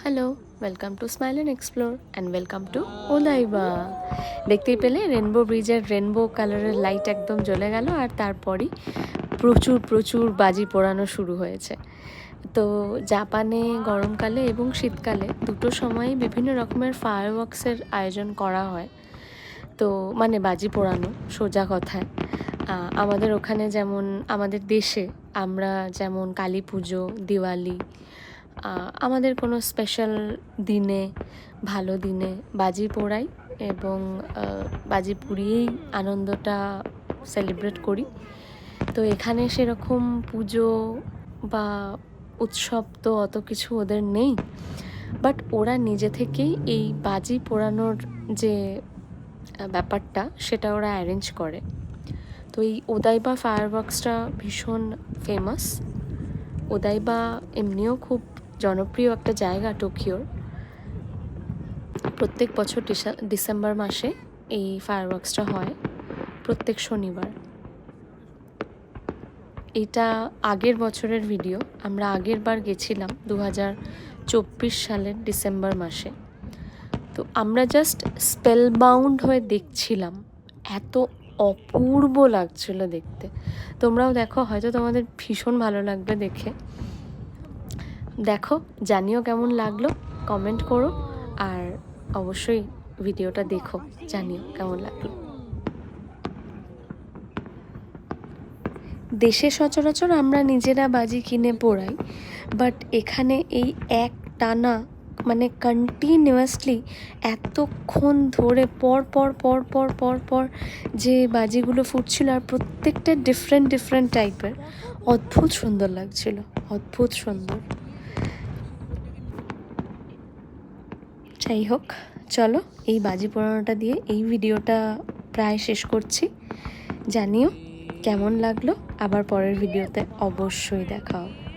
Hello, welcome to smile and explore and welcome to Odaiba. দেখতেই পেলে rainbow ব্রিজের rainbow কালারের লাইট একদম জ্বলে গেল, আর তারপরই প্রচুর প্রচুর বাজি পোড়ানো শুরু হয়েছে। তো জাপানে গরমকালে এবং শীতকালে দুটো সময়ই বিভিন্ন রকমের ফায়ারওয়ার্কসের আয়োজন করা হয়। তো মানে বাজি পোড়ানো সোজা কথায়। আমাদের ওখানে যেমন আমাদের দেশে আমরা যেমন কালী পুজো, দিওয়ালি, আমাদের কোনো স্পেশাল দিনে, ভালো দিনে বাজি পোড়াই এবং বাজি পুড়িয়েই আনন্দটা সেলিব্রেট করি। তো এখানে সেরকম পুজো বা উৎসব তো অত কিছু ওদের নেই, বাট ওরা নিজে থেকেই এই বাজি পোড়ানোর যে ব্যাপারটা সেটা ওরা অ্যারেঞ্জ করে। তো এই ওদাইবা ফায়ারওয়ার্কসটা ভীষণ ফেমাস। ওদাইবা এমনিও খুব জনপ্রিয় একটা জায়গা টোকিওর। প্রত্যেক বছর ডিসেম্বর মাসে এই ফায়ারওয়ার্কসটা হয়, প্রত্যেক শনিবার। এটা আগের বছরের ভিডিও, আমরা আগের বার গেছিলাম 2024 সালের ডিসেম্বর মাসে। তো আমরা জাস্ট স্পেল বাউন্ড হয়ে দেখছিলাম, এত অপূর্ব লাগছিল দেখতে। তোমরাও দেখো, হয়তো তোমাদের ভীষণ ভালো লাগবে দেখে। দেখো, জানিও কেমন লাগলো, কমেন্ট করো, আর অবশ্যই ভিডিওটা দেখো, জানিও কেমন লাগলো। দেশে সচরাচর আমরা নিজেরা বাজি কিনে পোড়াই, বাট এখানে এই এক টানা মানে কন্টিনিউয়াসলি এতক্ষণ ধরে পর পর পর পর পর পর যে বাজিগুলো ফুটছিল, আর প্রত্যেকটা ডিফারেন্ট ডিফারেন্ট টাইপের, অদ্ভুত সুন্দর লাগছিল, অদ্ভুত সুন্দর। যাই হোক, চলো এই বাজি পোড়ানোটা দিয়ে এই ভিডিওটা প্রায় শেষ করছি। জানিও কেমন লাগলো, আবার পরের ভিডিওতে অবশ্যই দেখা হবে।